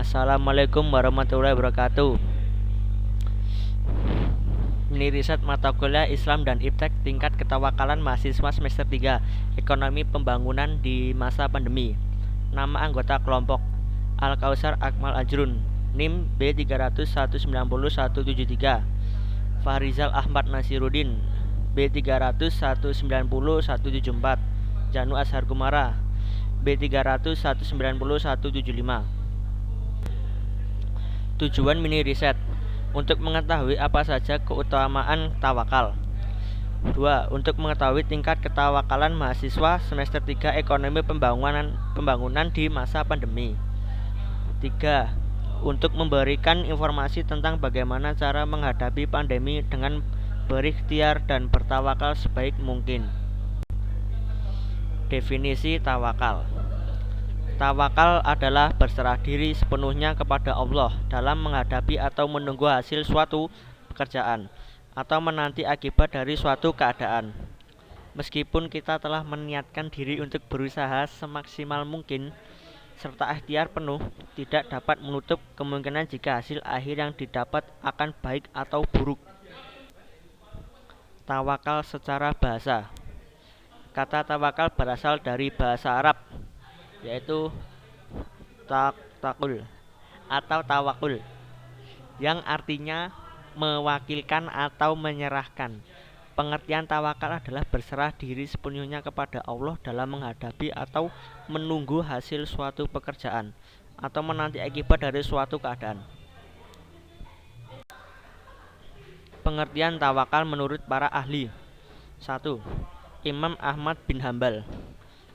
Assalamualaikum warahmatullahi wabarakatuh. Mini riset mata kuliah Islam dan Iptek tingkat ketawakalan mahasiswa semester 3 Ekonomi Pembangunan di masa pandemi. Nama anggota kelompok Al-Kausar Akmal Ajrun, NIM B300190173. Fahrizal Ahmad Nasiruddin, B300190174. Janu Ashar Kumara, B300190175. Tujuan mini riset untuk mengetahui apa saja keutamaan tawakal. 2. Untuk mengetahui tingkat ketawakalan mahasiswa semester 3 Ekonomi Pembangunan di masa pandemi. 3. Untuk memberikan informasi tentang bagaimana cara menghadapi pandemi dengan berikhtiar dan bertawakal sebaik mungkin. Definisi tawakal. Tawakal adalah berserah diri sepenuhnya kepada Allah dalam menghadapi atau menunggu hasil suatu pekerjaan atau menanti akibat dari suatu keadaan. Meskipun kita telah meniatkan diri untuk berusaha semaksimal mungkin serta ikhtiar penuh, tidak dapat menutup kemungkinan jika hasil akhir yang didapat akan baik atau buruk. Tawakal secara bahasa. Kata tawakal berasal dari bahasa Arab, yaitu takul atau tawakul, yang artinya mewakilkan atau menyerahkan. Pengertian tawakal adalah berserah diri sepenuhnya kepada Allah dalam menghadapi atau menunggu hasil suatu pekerjaan atau menanti akibat dari suatu keadaan. Pengertian tawakal menurut para ahli. 1. Imam Ahmad bin Hambal.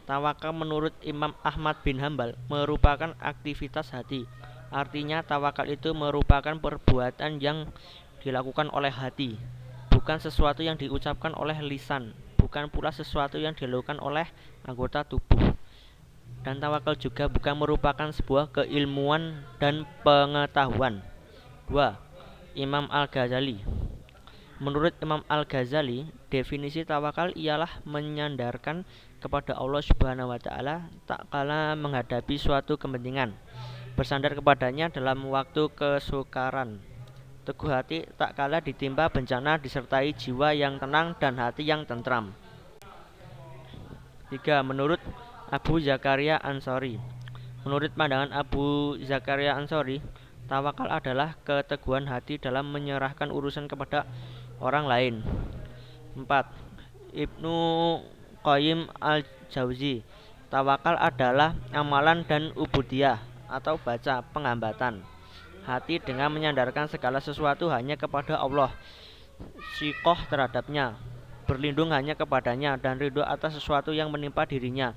Tawakal menurut Imam Ahmad bin Hambal merupakan aktivitas hati. Artinya tawakal itu merupakan perbuatan yang dilakukan oleh hati, bukan sesuatu yang diucapkan oleh lisan, bukan pula sesuatu yang dilakukan oleh anggota tubuh. Dan tawakal juga bukan merupakan sebuah keilmuan dan pengetahuan. 2. Imam Al-Ghazali. Menurut Imam Al-Ghazali, definisi tawakal ialah menyandarkan kepada Allah Subhanahu wa taala tak kala menghadapi suatu kepentingan, bersandar kepadanya dalam waktu kesukaran, teguh hati tak kala ditimpa bencana, disertai jiwa yang tenang dan hati yang tentram. 3. Menurut Abu Zakaria Ansori. Menurut pandangan Abu Zakaria Ansori, tawakal adalah keteguhan hati dalam menyerahkan urusan kepada orang lain. 4. Ibnu Qayyim al-Jauzi. Tawakal adalah amalan dan ubudiyah atau baca penghambatan hati dengan menyandarkan segala sesuatu hanya kepada Allah, sikoh terhadapnya, berlindung hanya kepadanya, dan ridho atas sesuatu yang menimpa dirinya,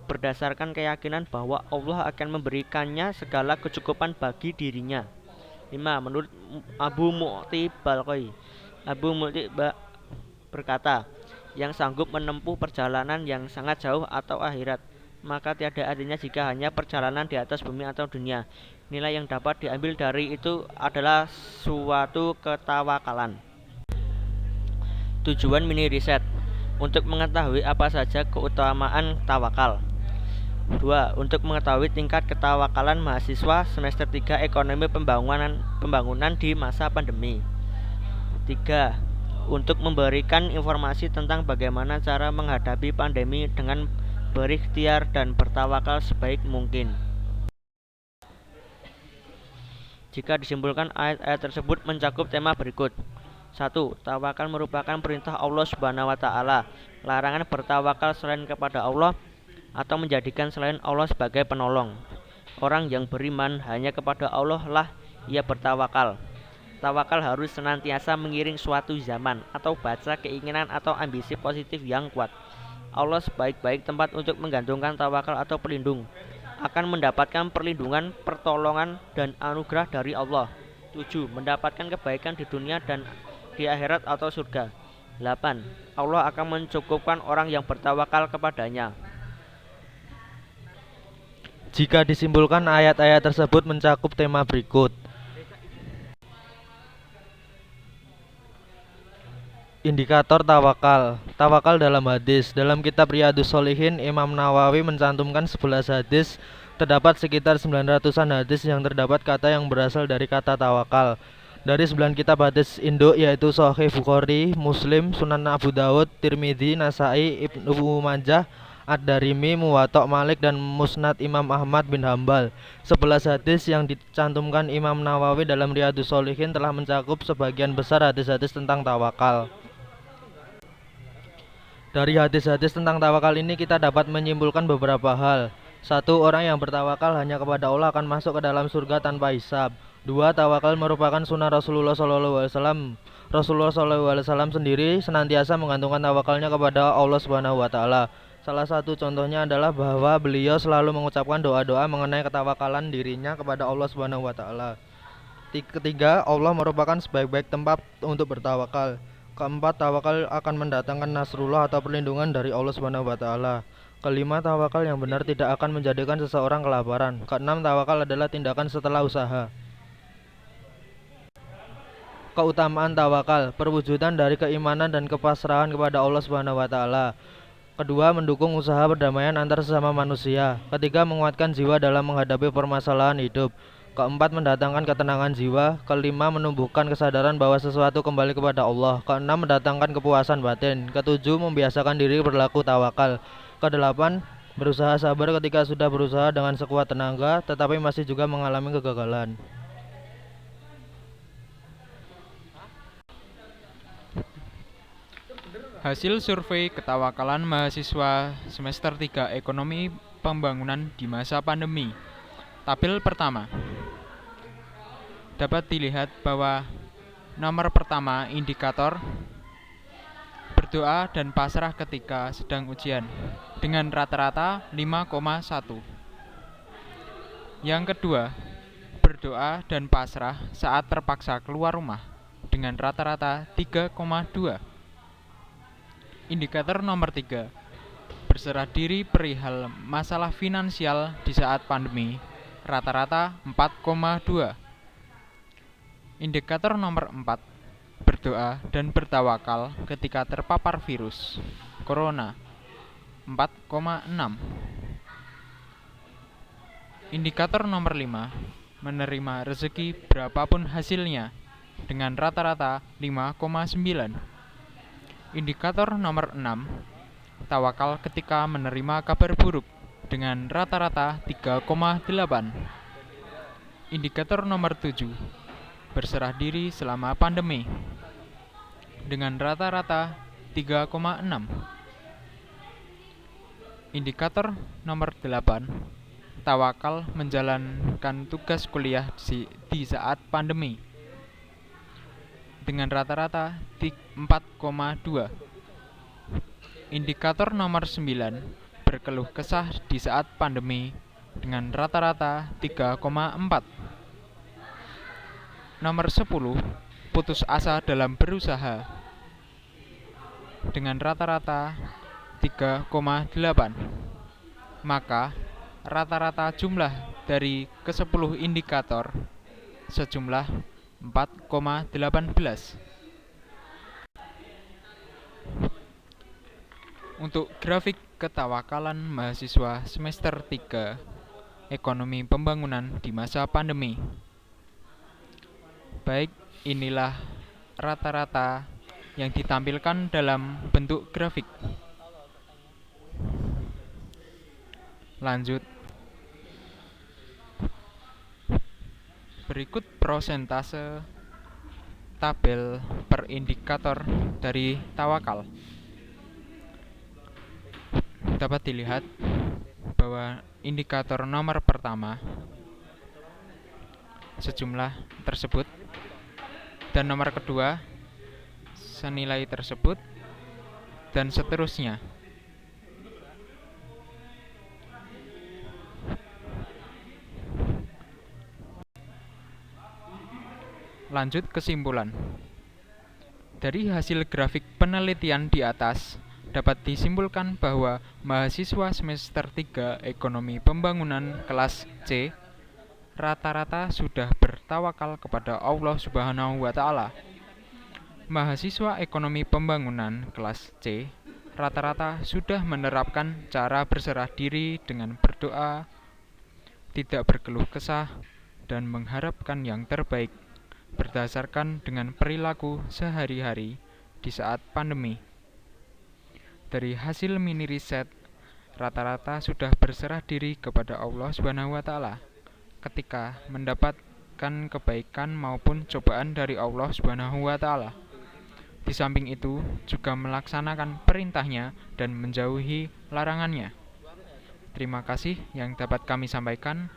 berdasarkan keyakinan bahwa Allah akan memberikannya segala kecukupan bagi dirinya. 5. Menurut Abu Mu'ti Balqai, Abu Mu'ti berkata, yang sanggup menempuh perjalanan yang sangat jauh atau akhirat, maka tiada artinya jika hanya perjalanan di atas bumi atau dunia. Nilai yang dapat diambil dari itu adalah suatu ketawakalan. Tujuan mini riset untuk mengetahui apa saja keutamaan tawakal. 2. Untuk mengetahui tingkat ketawakalan mahasiswa semester 3 Ekonomi Pembangunan di masa pandemi. 3. Untuk memberikan informasi tentang bagaimana cara menghadapi pandemi dengan berikhtiar dan bertawakal sebaik mungkin. Jika disimpulkan, ayat-ayat tersebut mencakup tema berikut. 1. Tawakal merupakan perintah Allah Subhanahu wa taala. Larangan bertawakal selain kepada Allah atau menjadikan selain Allah sebagai penolong. Orang yang beriman hanya kepada Allah lah ia bertawakal. Tawakal harus senantiasa mengiring suatu zaman atau baca keinginan atau ambisi positif yang kuat. Allah sebaik-baik tempat untuk menggantungkan tawakal atau pelindung, akan mendapatkan perlindungan, pertolongan, dan anugerah dari Allah. 7. Mendapatkan kebaikan di dunia dan di akhirat atau surga. 8. Allah akan mencukupkan orang yang bertawakal kepadanya. Jika disimpulkan, ayat-ayat tersebut mencakup tema berikut. Indikator tawakal. Tawakal dalam hadis. Dalam kitab Riyadhus Shalihin, Imam Nawawi mencantumkan 11 hadis Terdapat sekitar 900-an hadis yang terdapat kata yang berasal dari kata tawakal. Dari 9 kitab hadis induk yaitu Sahih Bukhari, Muslim, Sunan Abu Dawud, Tirmidzi, Nasai, Ibnu Majah, Ad-Darimi, Muwatta Malik, dan Musnad Imam Ahmad bin Hambal. 11 hadis yang dicantumkan Imam Nawawi dalam Riyadhus Shalihin telah mencakup sebagian besar hadis-hadis tentang tawakal. Dari hadis-hadis tentang tawakal ini kita dapat menyimpulkan beberapa hal. 1. Orang yang bertawakal hanya kepada Allah akan masuk ke dalam surga tanpa hisab. 2. Tawakal merupakan sunnah Rasulullah SAW. Rasulullah SAW sendiri senantiasa menggantungkan tawakalnya kepada Allah SWT. Salah satu contohnya adalah bahwa beliau selalu mengucapkan doa-doa mengenai ketawakalan dirinya kepada Allah SWT. Ketiga, Allah merupakan sebaik-baik tempat untuk bertawakal. Keempat, tawakal akan mendatangkan nasrullah atau perlindungan dari Allah SWT. Kelima, tawakal yang benar tidak akan menjadikan seseorang kelaparan. Keenam, tawakal adalah tindakan setelah usaha. Keutamaan tawakal, perwujudan dari keimanan dan kepasrahan kepada Allah SWT. Kedua, mendukung usaha perdamaian antar sesama manusia. Ketiga, menguatkan jiwa dalam menghadapi permasalahan hidup. Keempat, mendatangkan ketenangan jiwa. Kelima, menumbuhkan kesadaran bahwa sesuatu kembali kepada Allah. Keenam, mendatangkan kepuasan batin. Ketujuh, membiasakan diri berlaku tawakal. Kedelapan, berusaha sabar ketika sudah berusaha dengan sekuat tenaga, tetapi masih juga mengalami kegagalan. Hasil survei ketawakalan mahasiswa semester 3 Ekonomi Pembangunan di masa pandemi. Tabel pertama. Dapat dilihat bahwa nomor pertama indikator berdoa dan pasrah ketika sedang ujian dengan rata-rata 5,1. Yang kedua, berdoa dan pasrah saat terpaksa keluar rumah dengan rata-rata 3,2. Indikator nomor 3, berserah diri perihal masalah finansial di saat pandemi, rata-rata 4,2. Indikator nomor 4, berdoa dan bertawakal ketika terpapar virus corona, 4,6. Indikator nomor 5, menerima rezeki berapapun hasilnya dengan rata-rata 5,9. Indikator nomor 6, tawakal ketika menerima kabar buruk dengan rata-rata 3,8. Indikator nomor 7, berserah diri selama pandemi dengan rata-rata 3,6. Indikator nomor 8, tawakal menjalankan tugas kuliah di saat pandemi dengan rata-rata 4,2. Indikator nomor 9, berkeluh kesah di saat pandemi dengan rata-rata 3,4. Nomor 10, putus asa dalam berusaha dengan rata-rata 3,8. Maka rata-rata jumlah dari ke-10 indikator sejumlah 4,18. Untuk grafik ketawakalan mahasiswa semester 3 Ekonomi Pembangunan di masa pandemi. Baik, inilah rata-rata yang ditampilkan dalam bentuk grafik. Lanjut. Berikut prosentase tabel per indikator dari tawakal. Dapat dilihat bahwa indikator nomor pertama sejumlah tersebut dan nomor kedua senilai tersebut dan seterusnya. Lanjut kesimpulan. Dari hasil grafik penelitian di atas dapat disimpulkan bahwa mahasiswa semester 3 Ekonomi Pembangunan kelas C rata-rata sudah bertawakal kepada Allah Subhanahu wa Ta'ala. Mahasiswa Ekonomi Pembangunan kelas C rata-rata sudah menerapkan cara berserah diri dengan berdoa tidak berkeluh kesah, dan mengharapkan yang terbaik berdasarkan dengan perilaku sehari-hari di saat pandemi. Dari hasil mini riset, rata-rata sudah berserah diri kepada Allah Subhanahu wa taala ketika mendapatkan kebaikan maupun cobaan dari Allah Subhanahu wa taala. Di samping itu, juga melaksanakan perintahnya dan menjauhi larangannya. Terima kasih yang dapat kami sampaikan.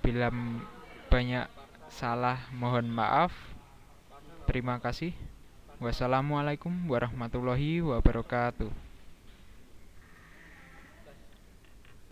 Bila banyak salah, mohon maaf. Terima kasih. Wassalamualaikum warahmatullahi wabarakatuh.